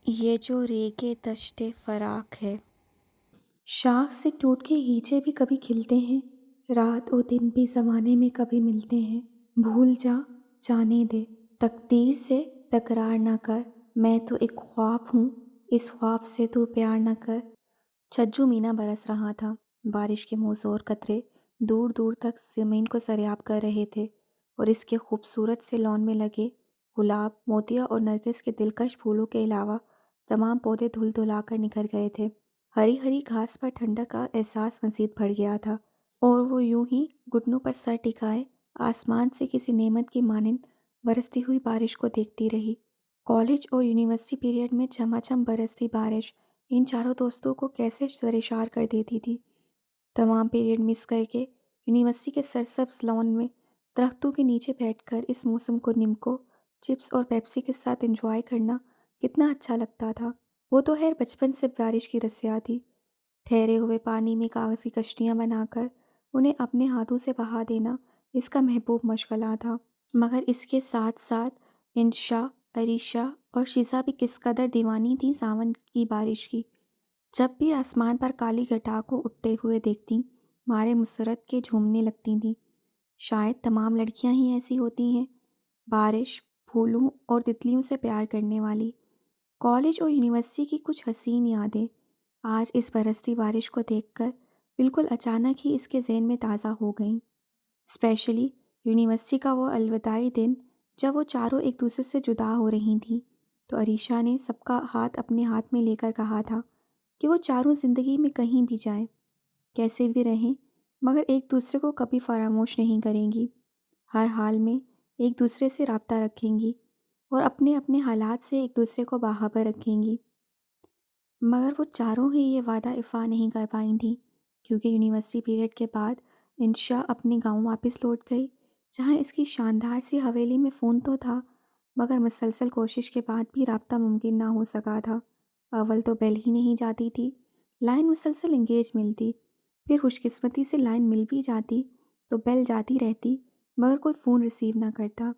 یہ جو ریگے دشت فراق ہے۔ شاخ سے ٹوٹ کے ہیچے بھی کبھی کھلتے ہیں، رات اور دن بھی زمانے میں کبھی ملتے ہیں۔ بھول جا، جانے دے، تقدیر سے تکرار نہ کر، میں تو ایک خواب ہوں، اس خواب سے تو پیار نہ کر۔ چھجو مینا برس رہا تھا، بارش کے موزوں قطرے دور دور تک زمین کو سریاب کر رہے تھے، اور اس کے خوبصورت سے لان میں لگے گلاب، موتیا اور نرگس کے دلکش پھولوں کے علاوہ تمام پودے دھل دھلا کر نکھر گئے تھے۔ ہری ہری گھاس پر ٹھنڈک کا احساس مزید بڑھ گیا تھا، اور وہ یوں ہی گھٹنوں پر سر ٹکائے آسمان سے کسی نعمت کی مانند برستی ہوئی بارش کو دیکھتی رہی۔ کالج اور یونیورسٹی پیریڈ میں چھما برستی بارش ان چاروں دوستوں کو کیسے سرشار کر دیتی تھی۔ تمام پیریڈ مس کر کے یونیورسٹی کے سرسبز لان میں درختوں کے نیچے بیٹھ کر اس موسم کو نمکو، چپس اور پیپسی کے ساتھ انجوائے کرنا کتنا اچھا لگتا تھا۔ وہ تو خیر بچپن سے بارش کی رسیا تھی، ٹھہرے ہوئے پانی میں کاغذ کی کشتیاں بنا کر انہیں اپنے ہاتھوں سے بہا دینا اس کا محبوب مشغلہ تھا۔ مگر اس کے ساتھ ساتھ انشا، عریشہ اور شیزا بھی کس قدر دیوانی تھیں ساون کی بارش کی۔ جب بھی آسمان پر کالی گھٹا کو اٹھتے ہوئے دیکھتیں، مارے مسرت کے جھومنے لگتی تھیں۔ شاید تمام لڑکیاں ہی ایسی ہوتی ہیں، بارش، پھولوں اور تتلیوں سے پیار کرنے والی۔ کالج اور یونیورسٹی کی کچھ حسین یادیں آج اس برستی بارش کو دیکھ کر بالکل اچانک ہی اس کے ذہن میں تازہ ہو گئیں۔ اسپیشلی یونیورسٹی کا وہ الوداعی دن جب وہ چاروں ایک دوسرے سے جدا ہو رہی تھیں، تو عریشہ نے سب کا ہاتھ اپنے ہاتھ میں لے کر کہا تھا کہ وہ چاروں زندگی میں کہیں بھی جائیں، کیسے بھی رہیں، مگر ایک دوسرے کو کبھی فراموش نہیں کریں گی، ہر حال میں ایک دوسرے سے رابطہ رکھیں گی اور اپنے اپنے حالات سے ایک دوسرے کو باخبر رکھیں گی۔ مگر وہ چاروں ہی یہ وعدہ اِفا نہیں کر پائیں تھیں، کیونکہ یونیورسٹی پیریڈ کے بعد انشا اپنے گاؤں واپس لوٹ گئی، جہاں اس کی شاندار سی حویلی میں فون تو تھا، مگر مسلسل کوشش کے بعد بھی رابطہ ممکن نہ ہو سکا تھا۔ اول تو بیل ہی نہیں جاتی تھی، لائن مسلسل انگیج ملتی، پھر خوش قسمتی سے لائن مل بھی جاتی تو بیل جاتی رہتی، مگر کوئی فون ریسیو نہ کرتا۔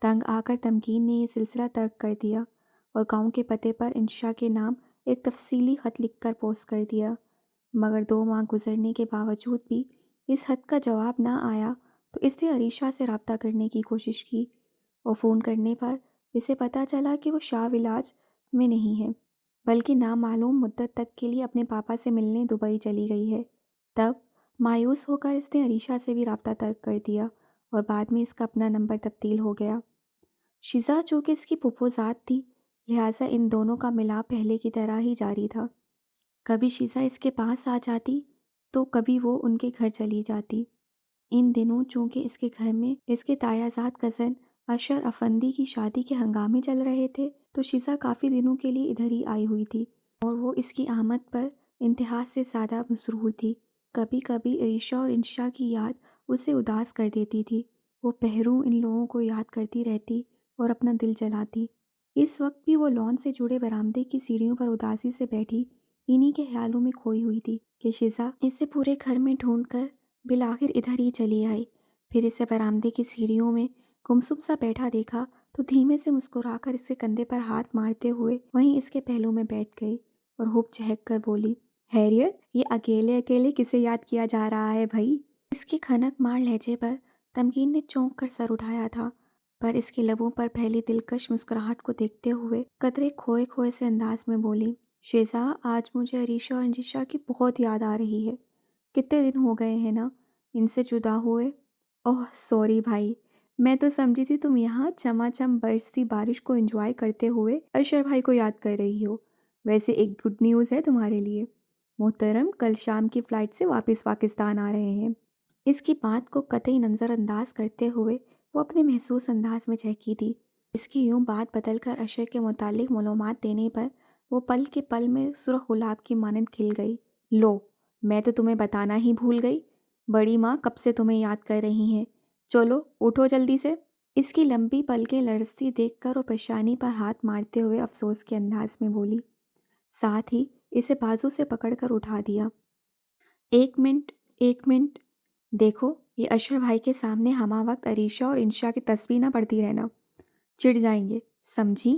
تنگ آ کر تمکین نے یہ سلسلہ ترک کر دیا اور گاؤں کے پتے پر انشا کے نام ایک تفصیلی خط لکھ کر پوسٹ کر دیا، مگر 2 ماہ گزرنے کے باوجود بھی اس خط کا جواب نہ آیا، تو اس نے عریشہ سے رابطہ کرنے کی کوشش کی، اور فون کرنے پر اسے پتہ چلا کہ وہ شاہ ولاج میں نہیں ہے، بلکہ نامعلوم مدت تک کے لیے اپنے پاپا سے ملنے دبئی چلی گئی ہے۔ تب مایوس ہو کر اس نے عریشہ سے بھی رابطہ ترک کر دیا، اور بعد میں اس کا اپنا نمبر تبدیل ہو گیا۔ شیزا چونکہ اس کی پھپھوزاد تھی، لہٰذا ان دونوں کا ملاپ پہلے کی طرح ہی جاری تھا۔ کبھی شیزا اس کے پاس آ جاتی تو کبھی وہ ان کے گھر چلی جاتی۔ ان دنوں چونکہ اس کے گھر میں اس کے تایازاد کزن اشر افندی کی شادی کے ہنگامے چل رہے تھے، تو شیزا کافی دنوں کے لیے ادھر ہی آئی ہوئی تھی، اور وہ اس کی آمد پر انتہا سے زیادہ مسرور تھی۔ کبھی کبھی عریشہ اور انشا کی یاد اسے اداس کر دیتی تھی، وہ پہروں ان لوگوں کو یاد کرتی رہتی اور اپنا دل جلاتی۔ اس وقت بھی وہ لان سے جڑے برآمدے کی سیڑھیوں پر اداسی سے بیٹھی انہی کے خیالوں میں کھوئی ہوئی تھی کہ شیزا اسے پورے گھر میں ڈھونڈ کر بالآخر ادھر ہی چلی آئی۔ پھر اسے برآمدے کی سیڑھیوں میں گمسم سا بیٹھا دیکھا تو دھیمے سے مسکرا کر اس کے کندھے پر ہاتھ مارتے ہوئے وہیں اس کے پہلو میں بیٹھ گئی اور خوب چہک کر بولی، خیریت؟ یہ اکیلے اکیلے کسے یاد کیا جا رہا ہے بھائی؟ اس کے کھنک مار لہجے پر تمکین نے چونک کر سر اٹھایا تھا، پر اس کے لبوں پر پھیلی دلکش مسکراہٹ کو دیکھتے ہوئے قدرے کھوئے کھوئے سے انداز میں بولی، شیزا آج مجھے عریشہ اور انجشا کی بہت یاد آ رہی ہے، کتنے دن ہو گئے ہیں نا ان سے جدا ہوئے۔ اوہ سوری بھائی، میں تو سمجھی تھی تم یہاں چم برستی بارش کو انجوائے کرتے ہوئے اشر بھائی کو یاد کر رہی ہو۔ ویسے ایک گڈ نیوز ہے تمہارے لیے، محترم کل شام کی فلائٹ سے واپس پاکستان آ رہے ہیں۔ اس کی بات کو قطعی نظر انداز کرتے ہوئے وہ اپنے محسوس انداز میں چہکی تھی۔ اس کی یوں بات بدل کر اشر کے متعلق معلومات دینے پر وہ پل کے پل میں سرخ گلاب کی مانند کھل گئی۔ لو، میں تو تمہیں بتانا ہی بھول گئی، بڑی ماں کب سے تمہیں یاد کر رہی ہیں، چلو اٹھو جلدی سے۔ اس کی لمبی پلکیں لرزتی دیکھ کر وہ پیشانی پر ہاتھ مارتے ہوئے افسوس کے انداز میں بولی، ساتھ ہی اسے بازو سے پکڑ کر اٹھا دیا۔ ایک منٹ، دیکھو یہ اشر بھائی کے سامنے ہمہ وقت عریشہ اور انشا کی تسبیح نہ پڑھتی رہنا، چڑ جائیں گے، سمجھی؟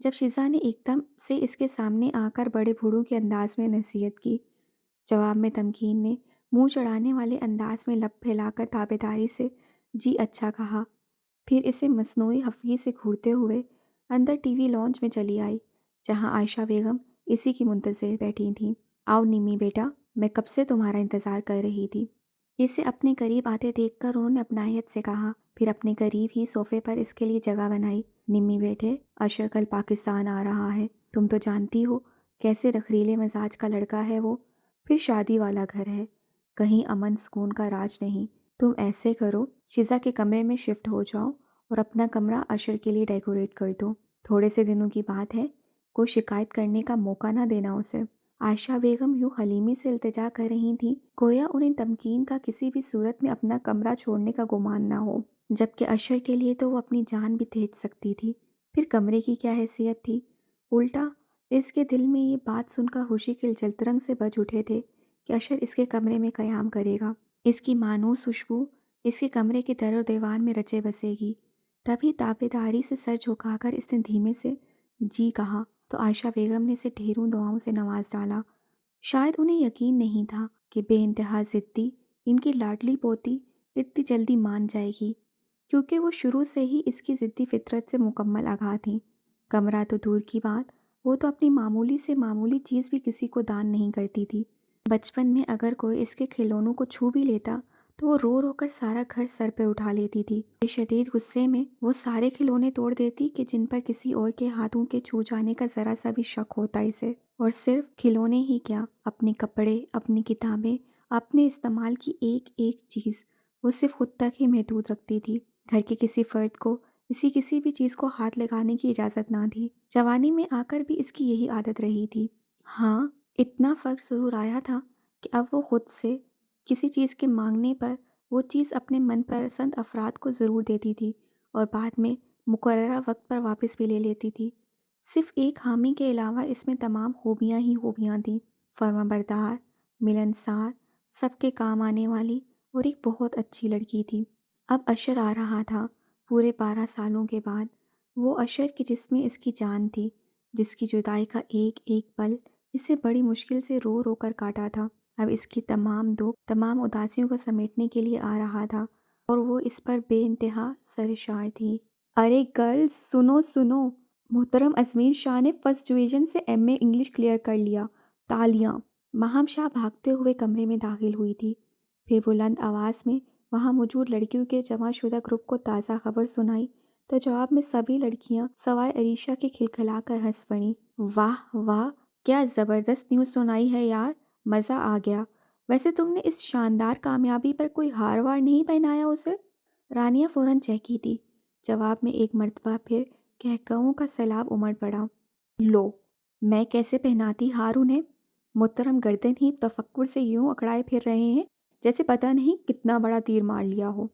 جب شزا نے ایک دم سے اس کے سامنے آ کر بڑے بھوڑوں کے انداز میں نصیحت کی۔ جواب میں تمکین نے منہ چڑھانے والے انداز میں لب پھیلا کر تابعداری سے جی اچھا کہا، پھر اسے مصنوعی حفیظ سے گھورتے ہوئے اندر ٹی وی لانچ میں چلی آئی جہاں عائشہ بیگم اسی کی منتظر بیٹھی تھیں۔ آؤ نمی بیٹا، میں کب سے تمہارا انتظار کر رہی تھی۔ اسے اپنے قریب آتے دیکھ کر انہوں نے اپنائیت سے کہا، پھر اپنے قریب ہی صوفے پر اس کے لیے جگہ بنائی۔ نمی بیٹے، اشر کل پاکستان آ رہا ہے، تم تو جانتی ہو کیسے رخریلے مزاج کا لڑکا ہے وہ، پھر شادی والا گھر ہے، کہیں امن سکون کا راج نہیں۔ تم ایسے کرو، شزا کے کمرے میں شفٹ ہو جاؤ اور اپنا کمرہ اشر کے لیے ڈیکوریٹ کر دو۔ تھوڑے سے دنوں کی بات ہے، کوئی شکایت کرنے کا موقع نہ دینا اسے۔ عائشہ بیگم یوں حلیمی سے التجا کر رہی تھیں گویا انہیں تمکین کا کسی بھی صورت میں اپنا کمرہ چھوڑنے کا گمان نہ ہو، جبکہ اشر کے لیے تو وہ اپنی جان بھی تھیج سکتی تھی، پھر کمرے کی کیا حیثیت تھی۔ الٹا اس کے دل میں یہ بات سن کر خوشی کے جلترنگ سے بج اٹھے تھے کہ اشر اس کے کمرے میں قیام کرے گا، اس کی مانوس خوشبو اس کے کمرے کے در و دیوار میں رچے بسے گی۔ تبھی تابعداری سے سر جھکا کر اس نے دھیمے سے جی کہا تو عائشہ بیگم نے اسے ڈھیروں دعاؤں سے نواز ڈالا۔ شاید انہیں یقین نہیں تھا کہ بے انتہا ضدی ان کی لاڈلی پوتی اتنی جلدی مان جائے گی، کیونکہ وہ شروع سے ہی اس کی ضدی فطرت سے مکمل آگاہ تھیں۔ کمرہ تو دور کی بات، وہ تو اپنی معمولی سے معمولی چیز بھی کسی کو دان نہیں کرتی تھی۔ بچپن میں اگر کوئی اس کے کھلونوں کو چھو بھی لیتا تو وہ رو رو کر سارا گھر سر پہ اٹھا لیتی تھی۔ بے شدید غصے میں وہ سارے کھلونے توڑ دیتی کہ جن پر کسی اور کے ہاتھوں کے چھو جانے کا ذرا سا بھی شک ہوتا اسے، اور صرف کھلونے ہی کیا، اپنے کپڑے، اپنی کتابیں، اپنے استعمال کی ایک ایک چیز وہ صرف خود تک ہی محدود رکھتی تھی۔ گھر کے کسی فرد کو اسی کسی بھی چیز کو ہاتھ لگانے کی اجازت نہ تھی۔ جوانی میں آ کر بھی اس کی یہی عادت رہی تھی۔ ہاں، اتنا فرق ضرور آیا تھا کہ اب وہ خود سے کسی چیز کے مانگنے پر وہ چیز اپنے من پسند افراد کو ضرور دیتی تھی اور بعد میں مقررہ وقت پر واپس بھی لے لیتی تھی۔ صرف ایک حامی کے علاوہ اس میں تمام خوبیاں ہی خوبیاں تھیں، فرمانبردار، ملنسار، سب کے کام آنے والی اور ایک بہت اچھی لڑکی تھی۔ اب اشر آ رہا تھا، پورے 12 سالوں کے بعد، وہ اشر کی جس میں اس کی جان تھی، جس کی جدائی کا ایک ایک پل اسے بڑی مشکل سے رو رو کر کاٹا تھا، اب اس کی تمام دکھ، تمام اداسیوں کو سمیٹنے کے لیے آ رہا تھا اور وہ اس پر بے انتہا سرشار تھی۔ ارے گرلز، سنو سنو، محترم ازمیر شاہ نے فرسٹ ڈویژن سے ایم اے انگلش کلیئر کر لیا، تالیاں۔ ماہم شاہ بھاگتے ہوئے کمرے میں داخل ہوئی تھی، پھر بلند آواز میں وہاں موجود لڑکیوں کے جمع شدہ گروپ کو تازہ خبر سنائی تو جواب میں سبھی لڑکیاں سوائے عریشہ کے کھلکھلا کر ہنس پڑیں۔ واہ واہ، کیا زبردست نیوز سنائی ہے یار، مزہ آ گیا۔ ویسے تم نے اس شاندار کامیابی پر کوئی ہار وار نہیں پہنایا اسے؟ رانیہ فوراً چہکی تھی۔ جواب میں ایک مرتبہ پھر کہکہوں کا سیلاب امڑ پڑا۔ لو، میں کیسے پہناتی ہار انہیں؟ محترم گردن ہی تفکر سے یوں اکڑائے پھر رہے ہیں جیسے پتہ نہیں کتنا بڑا تیر مار لیا ہو۔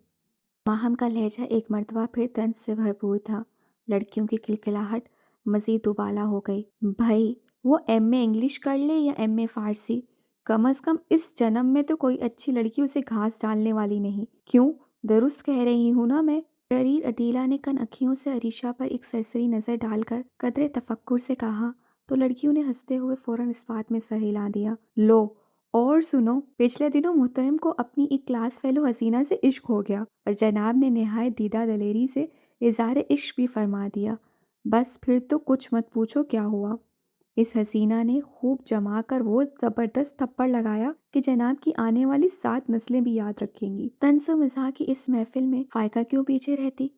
ماہم کا لہجہ ایک مرتبہ پھر طنز سے بھرپور تھا۔ لڑکیوں کی کھلکھلاہٹ مزید دوبالا ہو گئی۔ بھائی، وہ ایم اے انگلش کر لے یا ایم اے فارسی، کم از کم اس جنم میں تو کوئی اچھی لڑکی اسے گھاس ڈالنے والی نہیں۔ کیوں، درست کہہ رہی ہوں نا میں؟ شریر عدیلہ نے کن اکھیوں سے عریشہ پر ایک سرسری نظر ڈال کر قدرے تفکر سے کہا تو لڑکیوں نے ہنستے ہوئے فوراً اس بات میں سر ہلا دیا۔ لو، اور سنو، پچھلے دنوں محترم کو اپنی ایک کلاس فیلو حسینہ سے عشق ہو گیا اور جناب نے نہایت دیدہ دلیری سے اظہار عشق بھی فرما دیا۔ بس پھر تو کچھ مت پوچھو کیا ہوا۔ اس حسینہ نے خوب جما کر وہ زبردست تھپڑ لگایا کہ جناب کی آنے والی 7 نسلیں بھی یاد رکھیں گی۔ طنز و مزاح کی اس محفل میں فائقہ کیوں پیچھے رہتی؟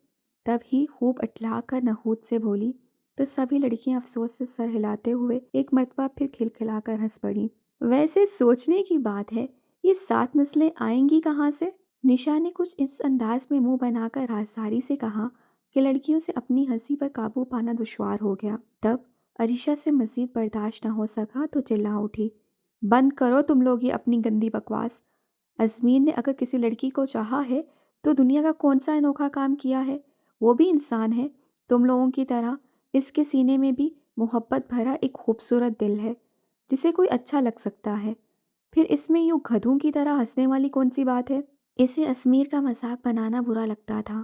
تب ہی خوب اٹلا کر نحوت سے بولی تو سبھی لڑکیاں افسوس سے سر ہلاتے ہوئے ایک مرتبہ پھر کھلکھلا کر ہنس پڑیں۔ ویسے سوچنے کی بات ہے، یہ 7 نسلیں آئیں گی کہاں سے؟ نشا نے کچھ اس انداز میں منہ بنا کر رازداری سے کہا کہ لڑکیوں سے اپنی ہنسی پر قابو پانا دشوار ہو گیا۔ تب عریشہ سے مزید برداشت نہ ہو سکا تو چلا اٹھی۔ بند کرو تم لوگ یہ اپنی گندی بکواس۔ ازمیر نے اگر کسی لڑکی کو چاہا ہے تو دنیا کا کون سا انوکھا کام کیا ہے؟ وہ بھی انسان ہے تم لوگوں کی طرح، اس کے سینے میں بھی محبت بھرا ایک خوبصورت دل ہے جسے کوئی اچھا لگ سکتا ہے، پھر اس میں یوں گدھوں کی طرح ہنسنے والی کون سی بات ہے؟ اسے ازمیر کا مذاق بنانا برا لگتا تھا،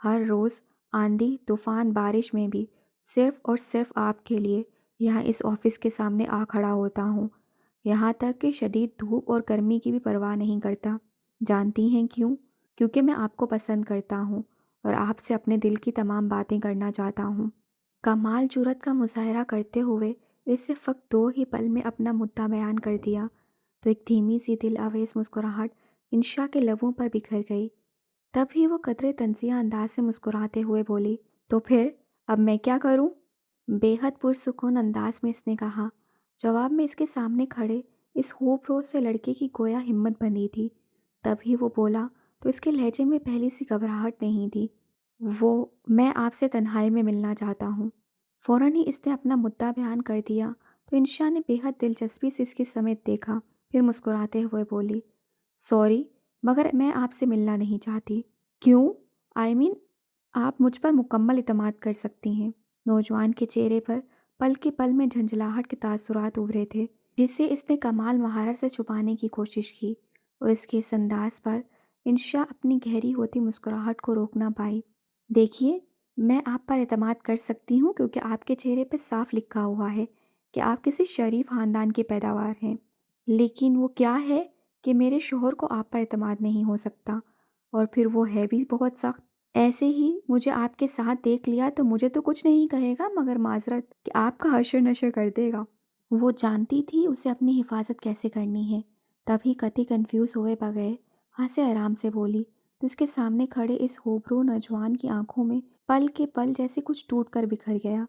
ہر روز آندھی طوفان بارش میں بھی صرف اور صرف آپ کے لیے یہاں اس آفس کے سامنے آ کھڑا ہوتا ہوں، یہاں تک کہ شدید دھوپ اور گرمی کی بھی پرواہ نہیں کرتا۔ جانتی ہیں کیوں؟ کیونکہ میں آپ کو پسند کرتا ہوں اور آپ سے اپنے دل کی تمام باتیں کرنا چاہتا ہوں۔ کمال جرأت کا مظاہرہ کرتے ہوئے اس سے فقط 2 ہی پل میں اپنا مدعا بیان کر دیا تو ایک دھیمی سی دل آویز مسکراہٹ انشا کے لبوں پر بکھر گئی۔ تب ہی وہ قدرے طنزیہ انداز سے مسکراتے ہوئے بولی، تو پھر اب میں کیا کروں؟ بے حد پرسکون انداز میں اس نے کہا۔ جواب میں اس کے سامنے کھڑے اس خوب روز سے لڑکے کی گویا ہمت بندھی تھی۔ تب ہی وہ بولا تو اس کے لہجے میں پہلی سی گھبراہٹ نہیں تھی۔ میں آپ سے تنہائی میں ملنا چاہتا ہوں۔ فوراً ہی اس نے اپنا مدعا بیان کر دیا تو انشا نے بے حد دلچسپی سے اس کی سمیت دیکھا، پھر مسکراتے ہوئے بولی، سوری مگر میں آپ سے ملنا نہیں چاہتی۔ کیوں؟ آپ مجھ پر مکمل اعتماد کر سکتی ہیں۔ نوجوان کے چہرے پر پل کے پل میں جھنجھلاہٹ کے تاثرات ابھرے تھے، جسے اس نے کمال مہارت سے چھپانے کی کوشش کی، اور اس کے اس انداز پر انشا اپنی گہری ہوتی مسکراہٹ کو روک نہ پائی۔ دیکھیے، میں آپ پر اعتماد کر سکتی ہوں کیونکہ آپ کے چہرے پہ صاف لکھا ہوا ہے کہ آپ کسی شریف خاندان کی پیداوار ہیں، لیکن وہ کیا ہے کہ میرے شوہر کو آپ پر اعتماد نہیں ہو سکتا، اور پھر وہ ہے بھی بہت سخت۔ ایسے ہی مجھے آپ کے ساتھ دیکھ لیا تو مجھے تو کچھ نہیں کہے گا مگر معذرت کہ آپ کا حشر نشر کر دے گا۔ وہ جانتی تھی اسے اپنی حفاظت کیسے کرنی ہے، تبھی قطعی کنفیوز ہوئے بغیر ہاں سے آرام سے بولی تو اس کے سامنے کھڑے اس ہوبرو نوجوان کی آنکھوں میں پل کے پل جیسے کچھ ٹوٹ کر بکھر گیا۔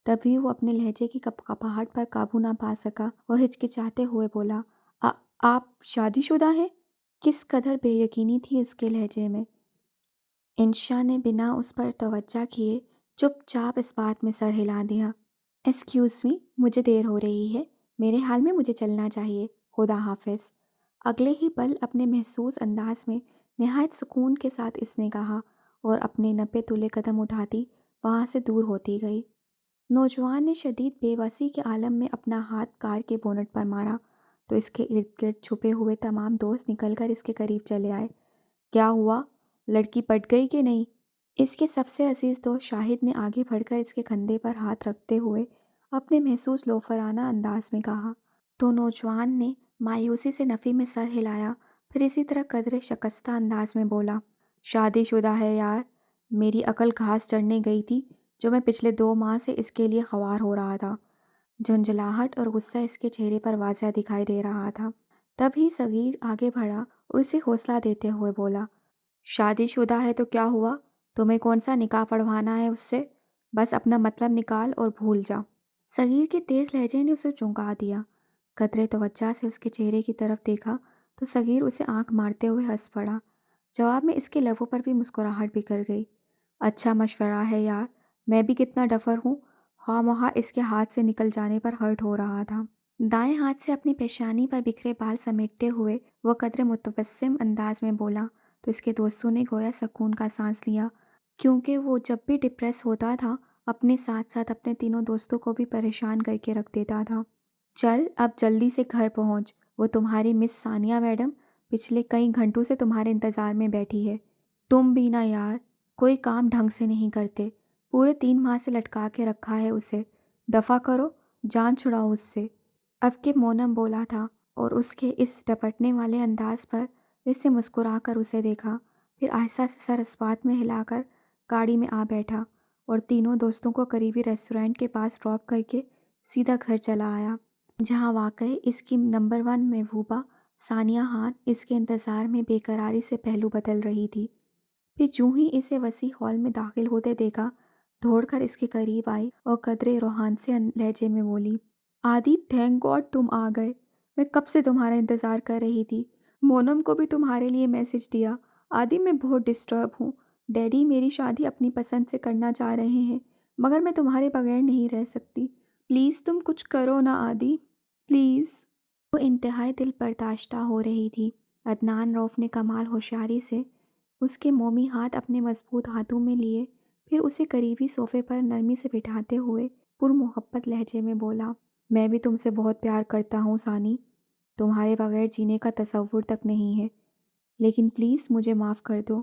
تبھی وہ اپنے لہجے کی کپکپاہٹ پر قابو نہ پا سکا اور ہچکچاتے ہوئے بولا، آپ شادی شدہ ہیں؟ کس قدر بے یقینی تھی اس کے لہجے میں۔ انشا نے بنا اس پر توجہ کیے چپ چاپ اس بات میں سر ہلا دیا۔ ایکسکیوز می، مجھے دیر ہو رہی ہے، میرے حال میں مجھے چلنا چاہیے، خدا حافظ۔ اگلے ہی پل اپنے محسوس انداز میں نہایت سکون کے ساتھ اس نے کہا اور اپنے 90 تلے قدم اٹھاتی وہاں سے دور ہوتی گئی۔ نوجوان نے شدید بے بسی کے عالم میں اپنا ہاتھ کار کے بونٹ پر مارا تو اس کے ارد گرد چھپے ہوئے تمام دوست نکل کر اس کے قریب چلے آئے۔ کیا ہوا؟ لڑکی پٹ گئی کہ نہیں؟ اس کے سب سے عزیز دوست شاہد نے آگے بڑھ کر اس کے کندھے پر ہاتھ رکھتے ہوئے اپنے محسوس لوفرانہ انداز میں کہا تو نوجوان نے مایوسی سے نفی میں سر ہلایا، پھر اسی طرح قدرے شکستہ انداز میں بولا، شادی شدہ ہے یار، میری عقل گھاس چرنے گئی تھی جو میں پچھلے 2 ماہ سے اس کے لیے خوار ہو رہا تھا۔ جھنجھلاہٹ اور غصہ اس کے چہرے پر واضح دکھائی دے رہا تھا۔ تب ہی صغیر آگے بڑھا اور اسے حوصلہ دیتے ہوئے بولا، شادی شدہ ہے تو کیا ہوا؟ تمہیں کون سا نکاح پڑھوانا ہے اس سے؟ بس اپنا مطلب نکال اور بھول جا۔ صغیر کے تیز لہجے نے اسے چونکا دیا۔ قدرے توجہ سے اس کے چہرے کی طرف دیکھا تو صغیر اسے آنکھ مارتے ہوئے ہنس پڑا۔ جواب میں اس کے لبوں پر بھی مسکراہٹ بکھر گئی۔ اچھا مشورہ ہے یار، میں بھی کتنا ڈفر ہوں۔ خواہ مخواہ اس کے ہاتھ سے نکل جانے پر ہرٹ ہو رہا تھا۔ دائیں ہاتھ سے اپنی پیشانی پر بکھرے بال سمیٹتے ہوئے وہ قدرے متبسم انداز میں بولا تو اس کے دوستوں نے گویا سکون کا سانس لیا، کیونکہ وہ جب بھی ڈپریس ہوتا تھا اپنے ساتھ ساتھ اپنے تینوں دوستوں کو بھی پریشان کر کے رکھ دیتا تھا۔ چل اب جلدی سے گھر پہنچ، وہ تمہاری مس ثانیہ میڈم پچھلے کئی گھنٹوں سے تمہارے انتظار میں بیٹھی ہے۔ تم بھی نا یار، کوئی کام ڈھنگ سے نہیں کرتے، پورے 3 ماہ سے لٹکا کے رکھا ہے اسے، دفع کرو، جان چھڑاؤ اس سے۔ اب کہ مونم بولا تھا اور اس کے اس ڈپٹنے والے انداز پر اس سے مسکرا کر اسے دیکھا، پھر آہستہ سے سر اس بات میں ہلا کر گاڑی میں آ بیٹھا اور تینوں دوستوں کو قریبی ریسٹورینٹ کے پاس ڈراپ کر کے سیدھا گھر چلا آیا، جہاں واقعی اس کی نمبر 1 محبوبہ ثانیہ خان اس کے انتظار میں بے قراری سے پہلو بدل رہی تھی۔ پھر جوں ہی اسے وسیع ہال میں داخل ہوتے دیکھا، دوڑ کر اس کے قریب آئی اور قدرے روحان سے لہجے میں بولی، آدی تھینک گاڈ تم آ گئے، میں کب سے تمہارا انتظار کر رہی تھی، مونم کو بھی تمہارے لیے میسج دیا۔ آدی میں بہت ڈسٹرب ہوں، ڈیڈی میری شادی اپنی پسند سے کرنا چاہ رہے ہیں مگر میں تمہارے بغیر نہیں رہ سکتی، پلیز تم کچھ کرو نا آدی، پلیز۔ وہ انتہائی دل برداشتہ ہو رہی تھی۔ عدنان روف نے کمال ہوشیاری سے اس کے مومی ہاتھ اپنے مضبوط ہاتھوں میں لیے، پھر اسے قریبی صوفے پر نرمی سے بٹھاتے ہوئے پرمحبت لہجے میں بولا، میں بھی تم سے بہت پیار کرتا ہوں ثانی، تمہارے بغیر جینے کا تصور تک نہیں ہے، لیکن پلیز مجھے معاف کر دو۔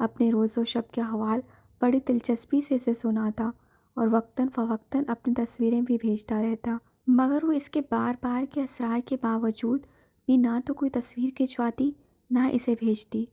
اپنے روز و شب کے احوال بڑی دلچسپی سے اسے سناتا اور وقتاً فوقتاً اپنی تصویریں بھی بھیجتا رہتا، مگر وہ اس کے بار بار کے اصرار کے باوجود بھی نہ تو کوئی تصویر کھنچواتی نہ اسے بھیجتی،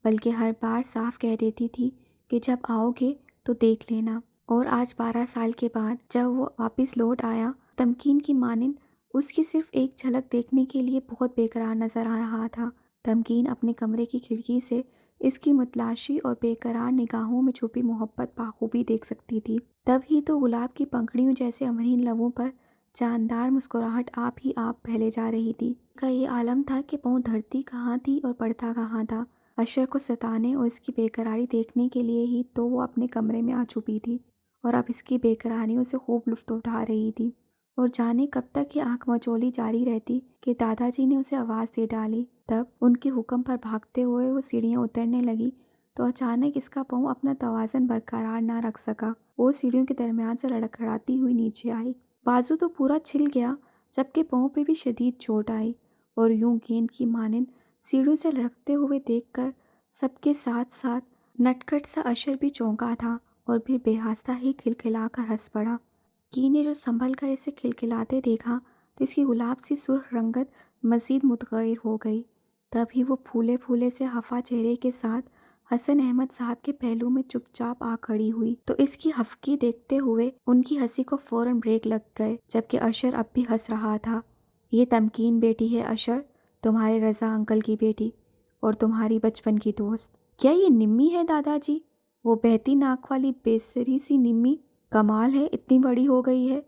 بلکہ ہر بار صاف کہہ دیتی تھی کہ جب آؤ گے تو دیکھ لینا۔ اور آج 12 سال کے بعد جب وہ واپس لوٹ آیا، تمکین کی مانند اس کی صرف ایک جھلک دیکھنے کے لیے بہت بے قرار نظر آ رہا تھا۔ تمکین اپنے کمرے کی کھڑکی سے اس کی متلاشی اور بے قرار نگاہوں میں چھپی محبت بخوبی دیکھ سکتی تھی۔ تب ہی تو گلاب کی پنکھڑیوں جیسے امرین لبوں پر جاندار مسکراہٹ آپ ہی آپ پھیلے جا رہی تھی۔ کا یہ عالم تھا کہ پاؤں دھرتی کہاں تھی اور پڑتا کہاں تھا۔ اشر کو ستانے اور اس کی بے قراری دیکھنے کے لیے ہی تو وہ اپنے کمرے میں آ چھپی تھی، اور اب اس کی بے قراریوں سے خوب لطف اٹھا رہی تھی۔ اور جانے کب تک یہ آنکھ مچولی جاری رہتی کہ دادا جی نے اسے آواز دے ڈالی۔ تب ان کے حکم پر بھاگتے ہوئے وہ سیڑھیاں اترنے لگی تو اچانک اس کا پاؤں اپنا توازن برقرار نہ رکھ سکا اور سیڑھیوں کے درمیان سے لڑکھڑاتی ہوئی نیچے آئی۔ بازو تو پورا چھل گیا، جبکہ پاؤں پہ بھی شدید چوٹ آئی، اور یوں گیند کی مانند سیڑھیوں سے لڑکتے ہوئے دیکھ کر سب کے ساتھ ساتھ نٹکھٹ سا اشر بھی چونکا تھا، اور پھر بے آہستہ ہی کھلکھلا کر ہنس پڑا۔ کی نے جو سنبھل کر اسے کھلکھلاتے دیکھا تو اس کی گلاب سی سرخ رنگت مزید متغیر ہو گئی۔ تبھی وہ پھولے پھولے سے خفا چہرے کے ساتھ حسن احمد صاحب کے پہلو میں چپ چاپ آ کھڑی ہوئی تو اس کی خفگی دیکھتے ہوئے ان کی ہنسی کو فوراً بریک لگ گئے، جبکہ اشر اب بھی ہنس رہا تھا۔ یہ تمکین بیٹی ہے اشر، تمہارے رضا انکل کی بیٹی اور تمہاری بچپن کی دوست۔ کیا یہ نمی ہے دادا جی؟ وہ بہتی ناک والی بےسری سی نمی؟ کمال ہے، اتنی بڑی ہو گئی ہے۔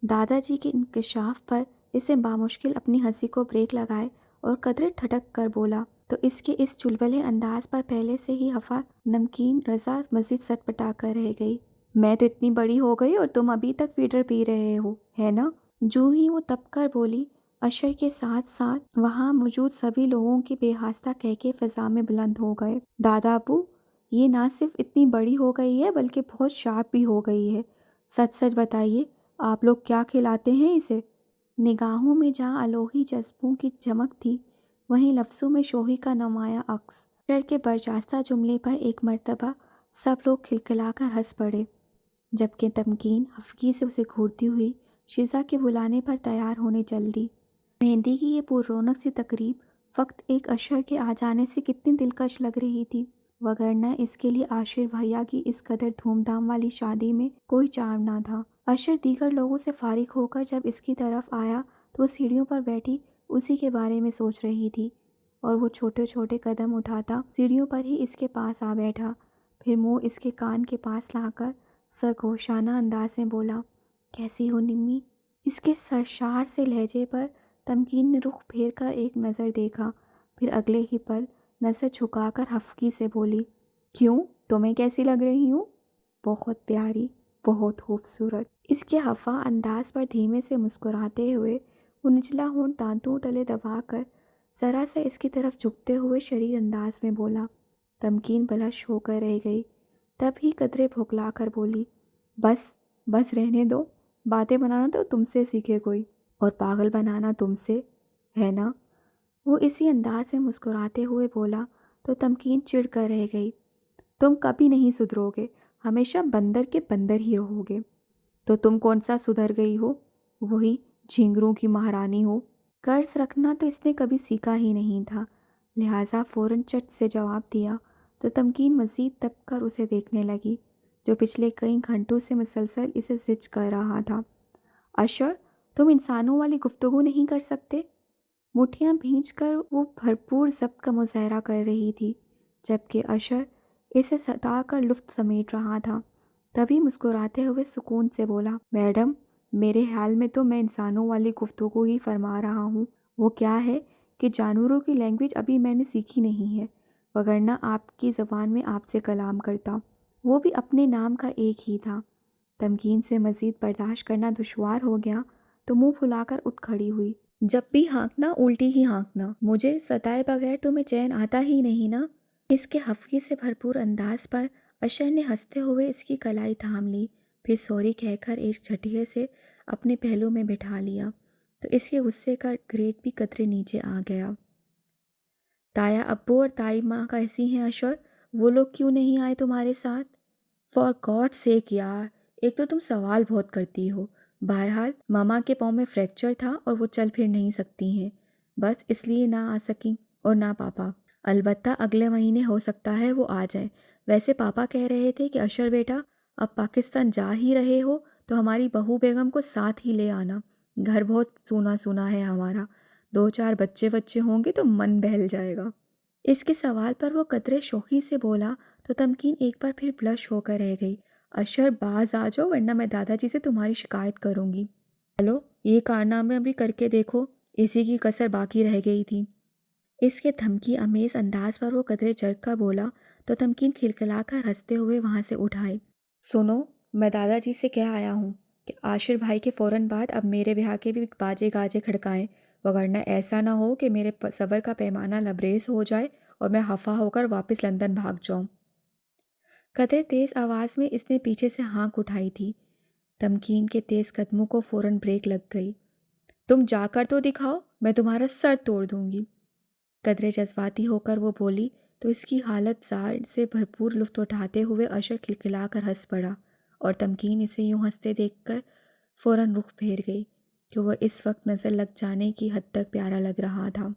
دادا جی کے انکشاف پر اسے بامشکل اپنی ہنسی کو بریک لگائے اور قدرے ٹھٹک کر بولا تو اس کے اس چلبلے انداز پر پہلے سے ہی خفا نمکین رضا مزید سٹ پٹا کر رہ گئی۔ میں تو اتنی بڑی ہو گئی اور تم ابھی تک فیڈر پی رہے ہو، ہے نا؟ جو ہی وہ تب کر بولی، اشر کے ساتھ ساتھ وہاں موجود سبھی لوگوں کے بے آہستہ کہکے فضا میں بلند ہو گئے۔ دادا ابو، یہ نہ صرف اتنی بڑی ہو گئی ہے بلکہ بہت شارپ بھی ہو گئی ہے۔ سچ سچ بتائیے، آپ لوگ کیا کھلاتے ہیں اسے؟ نگاہوں میں جہاں الوہی جذبوں کی چمک تھی، وہیں لفظوں میں شوخی کا نمایاں عکس۔ اشر کے برجستہ جملے پر ایک مرتبہ سب لوگ کھلکھلا کر ہنس پڑے، جبکہ تمکین خفگی سے اسے گھورتی ہوئی شیزا کے بلانے پر تیار ہونے چل دی۔ مہندی کی یہ پر رونق سی تقریب فقط ایک اشر کے آ جانے سے کتنی دلکش لگ رہی تھی، وگرنہ اس کے لیے عاشر بھیا کی اس قدر دھوم دھام والی شادی میں کوئی چارم نہ تھا۔ اشر دیگر لوگوں سے فارغ ہو کر جب اس کی طرف آیا تو وہ سیڑھیوں پر بیٹھی اسی کے بارے میں سوچ رہی تھی، اور وہ چھوٹے چھوٹے قدم اٹھاتا سیڑھیوں پر ہی اس کے پاس آ بیٹھا، پھر منہ اس کے کان کے پاس لا کر سرگوشانہ انداز میں بولا، کیسی ہو نمی؟ اس کے سرشار سے لہجے پر تمکین نے رخ پھیر کر ایک نظر دیکھا، پھر اگلے ہی پل نظر جھکا کر خفگی سے بولی، کیوں، تمہیں کیسی لگ رہی ہوں؟ بہت پیاری، بہت خوبصورت۔ اس کے خفا انداز پر دھیمے سے مسکراتے ہوئے وہ نچلا ہونٹ دانتوں تلے دبا کر ذرا سا اس کی طرف جھکتے ہوئے شریر انداز میں بولا۔ تمکین بلش ہو کر رہ گئی، تب ہی قدرے بھوکلا کر بولی، بس بس رہنے دو، باتیں بنانا تو تم سے سیکھے کوئی، اور پاگل بنانا تم سے، ہے نا؟ وہ اسی انداز میں مسکراتے ہوئے بولا تو تمکین چڑ کر رہ گئی، تم کبھی نہیں سدھرو گے، ہمیشہ بندر کے بندر ہی رہو گے۔ تو تم کون سا سدھر گئی ہو؟ وہی جھینگروں کی مہارانی ہو۔ قرض رکھنا تو اس نے کبھی سیکھا ہی نہیں تھا، لہٰذا فوراً چٹ سے جواب دیا تو تمکین مزید دب کر اسے دیکھنے لگی، جو پچھلے کئی گھنٹوں سے مسلسل اسے زج کر رہا تھا۔ اشر، تم انسانوں والی گفتگو نہیں کر سکتے؟ مٹھیاں بھینچ کر وہ بھرپور ضبط کا مظاہرہ کر رہی تھی، جبکہ اشر اسے ستا کر لطف سمیٹ رہا تھا۔ تبھی مسکراتے ہوئے سکون سے بولا، میڈم، میرے خیال میں تو میں انسانوں والی گفتگو ہی فرما رہا ہوں۔ وہ کیا ہے کہ جانوروں کی لینگویج ابھی میں نے سیکھی نہیں ہے، وگرنہ آپ کی زبان میں آپ سے کلام کرتا، وہ بھی اپنے نام کا ایک ہی تھا۔ تمکین سے مزید برداشت کرنا دشوار ہو گیا تو منہ پھلا کر اٹھ کھڑی ہوئی۔ جب بھی ہانکنا الٹی ہی ہانکنا، مجھے ستائے بغیر تمہیں چین آتا ہی نہیں نا؟ اس کے خفگی سے بھرپور انداز پر اشر نے ہنستے ہوئے اس کی کلائی تھام لی، پھر سوری کہہ کر ایک جھٹکے سے اپنے پہلو میں بٹھا لیا تو اس کے غصے کا گریٹ بھی قدرے نیچے آ گیا۔ تایا ابو اور تائی ماں کیسی ہیں اشر؟ وہ لوگ کیوں نہیں آئے تمہارے ساتھ؟ فار گاڈ سیک یار، ایک تو تم سوال بہت کرتی ہو۔ بہرحال ماما کے پاؤں میں فریکچر تھا اور وہ چل پھر نہیں سکتی ہیں، بس اس لیے نہ آ سکیں، اور نہ پاپا۔ البتہ اگلے مہینے ہو سکتا ہے وہ آ جائیں۔ ویسے پاپا کہہ رہے تھے کہ اشر بیٹا، اب پاکستان جا ہی رہے ہو تو ہماری بہو بیگم کو ساتھ ہی لے آنا، گھر بہت سونا سونا ہے ہمارا، 2-4 بچے بچے ہوں گے تو من بہل جائے گا۔ اس کے سوال پر وہ قدرے شوخی سے بولا تو تمکین ایک بار پھر بلش ہو کر رہ گئی۔ اشر باز آ جاؤ ورنہ میں دادا جی سے تمہاری شکایت کروں گی۔ چلو یہ کارنامہ بھی کر کے دیکھو، اسی کی کسر باقی رہ گئی تھی۔ اس کے دھمکی امیز انداز پر وہ قدرے جرگ کا بولا تو تمکین کھلکھلا کر ہنستے ہوئے وہاں سے اٹھائے۔ سنو، میں دادا جی سے کہہ آیا ہوں کہ عاشر بھائی کے فوراً بعد اب میرے بیاہ کے بھی باجے گاجے کھڑکائیں، وگرنہ ایسا نہ ہو کہ میرے صبر کا پیمانہ لبریز ہو جائے اور میں خفا ہو کر واپس لندن بھاگ جاؤں۔ قدرے تیز آواز میں اس نے پیچھے سے ہانک اٹھائی تھی۔ تمکین کے تیز قدموں کو فوراً بریک لگ گئی۔ تم جا کر تو دکھاؤ، میں تمہارا سر توڑ دوں گی۔ قدرے جذباتی ہو کر وہ بولی تو اس کی حالت زار سے بھرپور لطف اٹھاتے ہوئے اشر کھلکھلا کر ہنس پڑا، اور تمکین اسے یوں ہنستے دیکھ کر فوراً رخ پھیر گئی کہ وہ اس وقت نظر لگ جانے کی حد تک پیارا لگ رہا تھا۔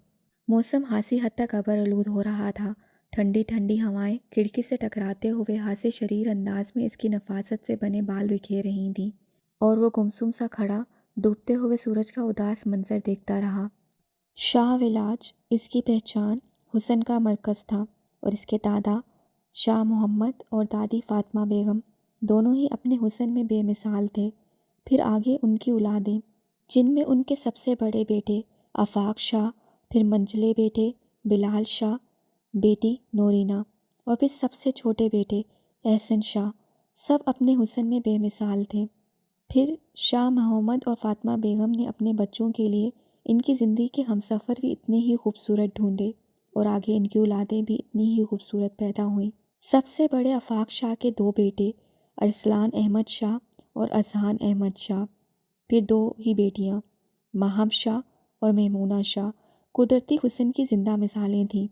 موسم حاسی حد تک ابر آلود ہو رہا تھا۔ ٹھنڈی ٹھنڈی ہوائیں کھڑکی سے ٹکراتے ہوئے ہاسے شریر انداز میں اس کی نفاست سے بنے بال بکھیر رہی تھیں، اور وہ گمسم سا کھڑا ڈوبتے ہوئے سورج کا اداس منظر دیکھتا رہا۔ شاہ ولاج اس کی پہچان حسن کا مرکز تھا، اور اس کے دادا شاہ محمد اور دادی فاطمہ بیگم دونوں ہی اپنے حسن میں بے مثال تھے۔ پھر آگے ان کی اولادیں، جن میں ان کے سب سے بڑے بیٹے آفاق شاہ، پھر منجلے بیٹے بلال شاہ، بیٹی نورینا، اور پھر سب سے چھوٹے بیٹے احسن شاہ، سب اپنے حسن میں بے مثال تھے۔ پھر شاہ محمد اور فاطمہ بیگم نے اپنے بچوں کے لیے ان کی زندگی کے ہمسفر بھی اتنے ہی خوبصورت ڈھونڈے، اور آگے ان کی اولادیں بھی اتنی ہی خوبصورت پیدا ہوئیں۔ سب سے بڑے آفاق شاہ کے 2 بیٹے ارسلان احمد شاہ اور اذہان احمد شاہ، پھر 2 ہی بیٹیاں ماہم شاہ اور میمونہ شاہ، قدرتی حسن کی زندہ مثالیں تھیں۔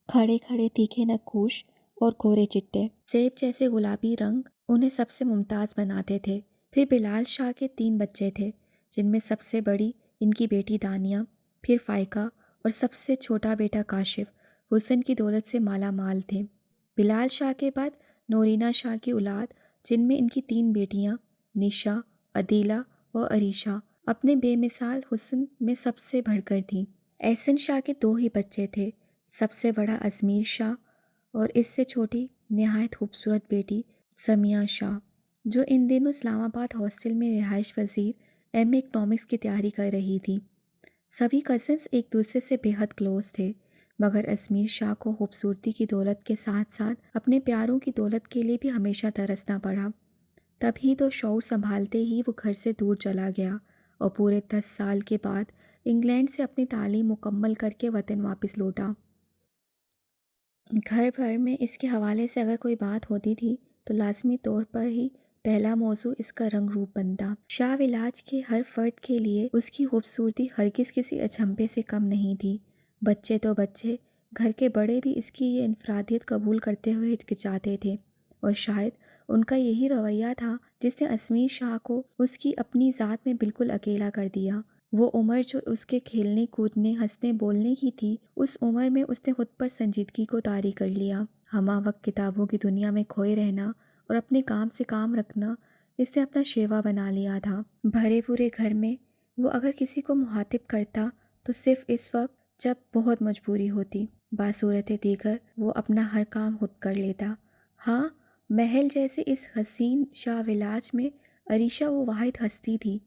کھڑے کھڑے تیکھے نقوش اور گورے چٹے سیب جیسے گلابی رنگ انہیں سب سے ممتاز بناتے تھے۔ پھر بلال شاہ کے 3 بچے تھے، جن میں سب سے بڑی ان کی بیٹی دانیہ، پھر فائقہ اور سب سے چھوٹا بیٹا کاشف حسن کی دولت سے مالا مال تھے۔ بلال شاہ کے بعد نورینا شاہ کی اولاد، جن میں ان کی 3 بیٹیاں نشا، عدیلہ اور عریشہ، اپنے بے مثال حسن میں سب سے بڑھ کر تھیں۔ احسن شاہ کے 2 ہی بچے تھے، سب سے بڑا ازمیر شاہ اور اس سے چھوٹی نہایت خوبصورت بیٹی سمیہ شاہ، جو ان دنوں اسلام آباد ہاسٹل میں رہائش پذیر ایم اے اکنامکس کی تیاری کر رہی تھی۔ سبھی کزنس ایک دوسرے سے بے حد کلوز تھے، مگر ازمیر شاہ کو خوبصورتی کی دولت کے ساتھ ساتھ اپنے پیاروں کی دولت کے لیے بھی ہمیشہ ترسنا پڑا۔ تبھی تو شعور سنبھالتے ہی وہ گھر سے دور چلا گیا، اور پورے 10 سال کے بعد انگلینڈ سے اپنی تعلیم مکمل کر کے وطن واپس لوٹا۔ گھر بھر میں اس کے حوالے سے اگر کوئی بات ہوتی تھی تو لازمی طور پر ہی پہلا موضوع اس کا رنگ روپ بنتا۔ شاہ ولاج کے ہر فرد کے لیے اس کی خوبصورتی ہرگز کسی اچنبھے سے کم نہیں تھی۔ بچے تو بچے، گھر کے بڑے بھی اس کی یہ انفرادیت قبول کرتے ہوئے ہچکچاتے تھے، اور شاید ان کا یہی رویہ تھا جس نے ازمیر شاہ کو اس کی اپنی ذات میں بالکل اکیلا کر دیا۔ وہ عمر جو اس کے کھیلنے کودنے ہنسنے بولنے کی تھی، اس عمر میں اس نے خود پر سنجیدگی کو طاری کر لیا۔ ہمہ وقت کتابوں کی دنیا میں کھوئے رہنا اور اپنے کام سے کام رکھنا اس نے اپنا شیوا بنا لیا تھا۔ بھرے پورے گھر میں وہ اگر کسی کو مخاطب کرتا تو صرف اس وقت جب بہت مجبوری ہوتی، باصورت دیگر وہ اپنا ہر کام خود کر لیتا۔ ہاں، محل جیسے اس حسین شاہ ولاج میں عریشہ وہ واحد ہستی تھی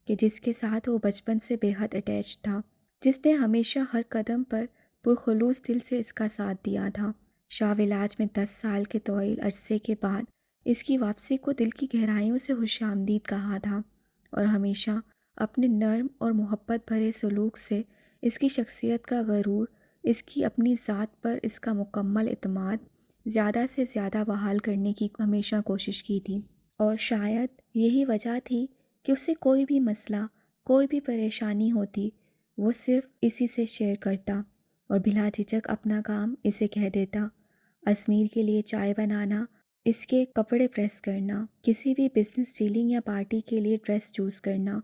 کہ جس کے ساتھ وہ بچپن سے بے حد اٹیچ تھا، جس نے ہمیشہ ہر قدم پر پرخلوص دل سے اس کا ساتھ دیا تھا۔ شاہ ولاج میں 10 سال کے طویل عرصے کے بعد اس کی واپسی کو دل کی گہرائیوں سے خوش آمدید کہا تھا، اور ہمیشہ اپنے نرم اور محبت بھرے سلوک سے اس کی شخصیت کا غرور، اس کی اپنی ذات پر اس کا مکمل اعتماد زیادہ سے زیادہ بحال کرنے کی ہمیشہ کوشش کی تھی۔ اور شاید یہی وجہ تھی کہ اسے کوئی بھی مسئلہ، کوئی بھی پریشانی ہوتی، وہ صرف اسی سے شیئر کرتا اور بلا جھجک اپنا کام اسے کہہ دیتا۔ اسمیر کے لیے چائے بنانا، اس کے کپڑے پریس کرنا، کسی بھی بزنس ڈیلنگ یا پارٹی کے لیے ڈریس چوز کرنا،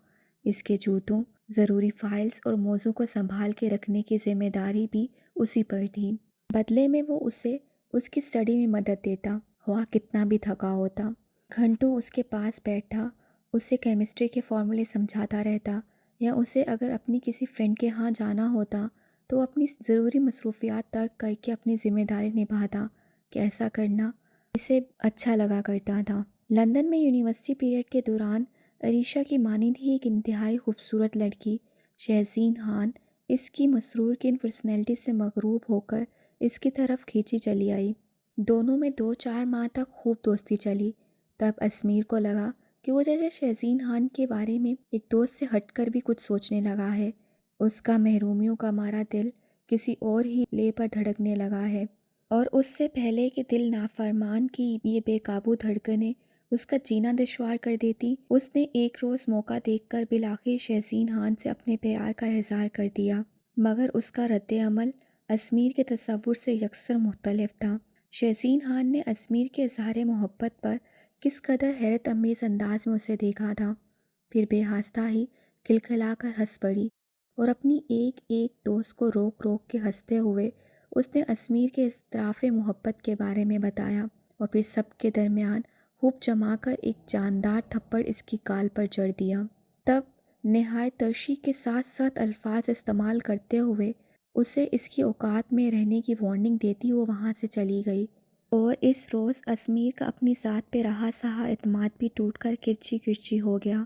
اس کے جوتوں، ضروری فائلز اور موضوع کو سنبھال کے رکھنے کی ذمہ داری بھی اسی پر تھی۔ بدلے میں وہ اسے اس کی اسٹڈی میں مدد دیتا، خواہ کتنا بھی تھکا ہوتا۔ گھنٹوں اس کے پاس بیٹھا، اسے کیمسٹری کے فارمولے سمجھاتا رہتا، یا اسے اگر اپنی کسی فرینڈ کے ہاں جانا ہوتا تو اپنی ضروری مصروفیات ترک کر کے اپنی ذمہ داری نبھاتا کہ ایسا کرنا اسے اچھا لگا کرتا تھا۔ لندن میں یونیورسٹی پیریڈ کے دوران عریشہ کی مانند ہی ایک انتہائی خوبصورت لڑکی شہزین خان اس کی مسرور کن پرسنالٹی سے مغروب ہو کر اس کی طرف کھینچی چلی آئی۔ دونوں میں 2-4 ماہ تک خوب دوستی چلی۔ تب اسمیر کو لگا کہ وہ جیسے شہزین خان کے بارے میں ایک دوست سے ہٹ کر بھی کچھ سوچنے لگا ہے۔ اس کا محرومیوں کا مارا دل کسی اور ہی لے پر دھڑکنے لگا ہے، اور اس سے پہلے کہ دل نافرمان کی یہ بے قابو دھڑکنیں اس کا جینا دشوار کر دیتی، اس نے ایک روز موقع دیکھ کر بالآخر شہزین خان سے اپنے پیار کا اظہار کر دیا، مگر اس کا رد عمل اسمیر کے تصور سے یکسر مختلف تھا۔ شہزین خان نے اسمیر کے اظہار محبت پر کس قدر حیرت انگیز انداز میں اسے دیکھا تھا، پھر بے ہاستہ ہی کھلکھلا کر ہنس پڑی، اور اپنی ایک ایک دوست کو روک روک کے ہنستے ہوئے اس نے اسمیر کے اضطراف محبت کے بارے میں بتایا، اور پھر سب کے درمیان خوب جما کر ایک جاندار تھپڑ اس کی گال پر جڑ دیا۔ تب نہایت ترشی کے ساتھ ساتھ الفاظ استعمال کرتے ہوئے اسے اس کی اوقات میں رہنے کی وارننگ دیتی وہ وہاں سے چلی گئی، اور اس روز اسمیر کا اپنی ذات پہ رہا سہا اعتماد بھی ٹوٹ کر کرچی کرچی ہو گیا۔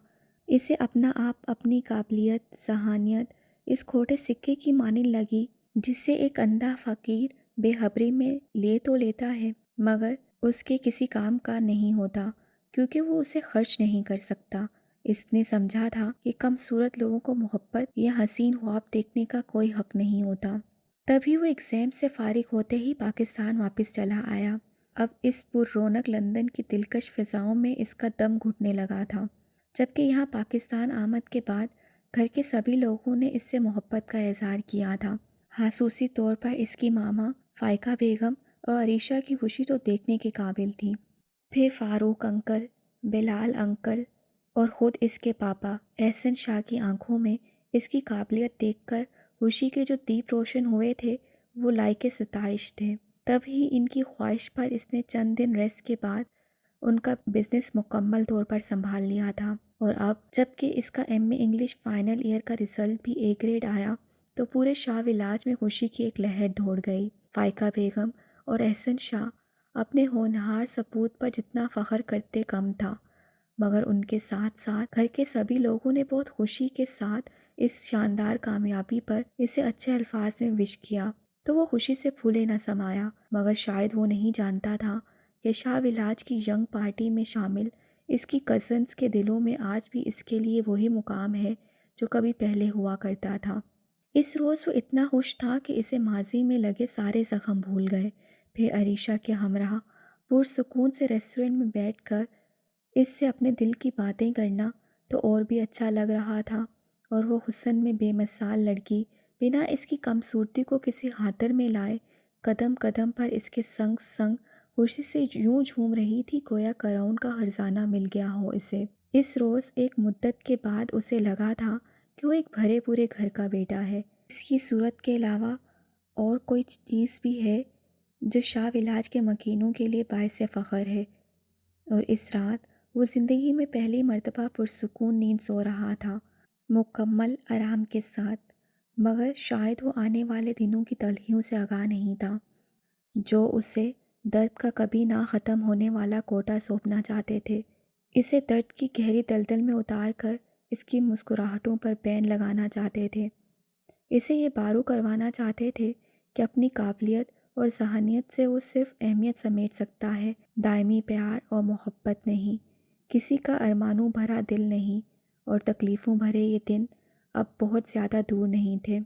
اسے اپنا آپ اپنی قابلیت، ذہانت اس کھوٹے سکے کی مانند لگی جسے ایک اندھا فقیر بے خبری میں لے تو لیتا ہے مگر اس کے کسی کام کا نہیں ہوتا، کیونکہ وہ اسے خرچ نہیں کر سکتا۔ اس نے سمجھا تھا کہ کم صورت لوگوں کو محبت یا حسین خواب دیکھنے کا کوئی حق نہیں ہوتا۔ تبھی وہ ایگزام سے فارغ ہوتے ہی پاکستان واپس چلا آیا۔ اب اس پر رونق لندن کی دلکش فضاؤں میں اس کا دم گھٹنے لگا تھا، جبکہ یہاں پاکستان آمد کے بعد گھر کے سبھی لوگوں نے اس سے محبت کا اظہار کیا تھا۔ خصوصی طور پر اس کی ماما فائقہ بیگم اور عریشہ کی خوشی تو دیکھنے کے قابل تھی۔ پھر فاروق انکل، بلال انکل اور خود اس کے پاپا احسن شاہ کی آنکھوں میں اس کی قابلیت دیکھ کر خوشی کے جو دیپ روشن ہوئے تھے وہ لائق ستائش تھے۔ تب ہی ان کی خواہش پر اس نے چند دن ریسٹ کے بعد ان کا بزنس مکمل طور پر سنبھال لیا تھا، اور اب جب کہ اس کا M A English final year کا رزلٹ بھی اے گریڈ آیا تو پورے شاہ ولاج میں خوشی کی ایک لہر دوڑ گئی۔ فائقہ بیگم اور احسن شاہ اپنے ہونہار سپوت پر جتنا فخر کرتے کم تھا، مگر ان کے ساتھ ساتھ گھر کے سبھی لوگوں نے بہت خوشی کے ساتھ اس شاندار کامیابی پر اسے اچھے الفاظ میں وش کیا، تو وہ خوشی سے پھولے نہ سمایا۔ مگر شاید وہ نہیں جانتا تھا کہ شاہ ولاج کی ینگ پارٹی میں شامل اس کی کزنز کے دلوں میں آج بھی اس کے لیے وہی مقام ہے جو کبھی پہلے ہوا کرتا تھا۔ اس روز وہ اتنا خوش تھا کہ اسے ماضی میں لگے سارے زخم بھول گئے۔ پھر عریشہ کے ہمراہ پرسکون سے ریسٹورنٹ میں بیٹھ کر اس سے اپنے دل کی باتیں کرنا تو اور بھی اچھا لگ رہا تھا، اور وہ حسن میں بے مثال لڑکی بنا اس کی کم صورتی کو کسی خاطر میں لائے قدم قدم پر اس کے سنگ سنگ خوشی سے یوں جھوم رہی تھی گویا کراؤن کا خزانہ مل گیا ہو اسے۔ اس روز ایک مدت کے بعد اسے لگا تھا کہ وہ ایک بھرے پورے گھر کا بیٹا ہے۔ اس کی صورت کے علاوہ اور کوئی چیز بھی ہے جو شاہ ولاج کے مکینوں کے لیے باعث فخر ہے، اور اس رات وہ زندگی میں پہلی مرتبہ پرسکون نیند سو رہا تھا، مکمل آرام کے ساتھ، مگر شاید وہ آنے والے دنوں کی تلخیوں سے آگاہ نہیں تھا جو اسے درد کا کبھی نہ ختم ہونے والا کوٹا سونپنا چاہتے تھے، اسے درد کی گہری دلدل میں اتار کر اس کی مسکراہٹوں پر بین لگانا چاہتے تھے، اسے یہ بارو کروانا چاہتے تھے کہ اپنی قابلیت اور ذہانت سے وہ صرف اہمیت سمیٹ سکتا ہے، دائمی پیار اور محبت نہیں، کسی کا ارمانوں بھرا دل نہیں، اور تکلیفوں بھرے یہ دن اب بہت زیادہ دور نہیں تھے۔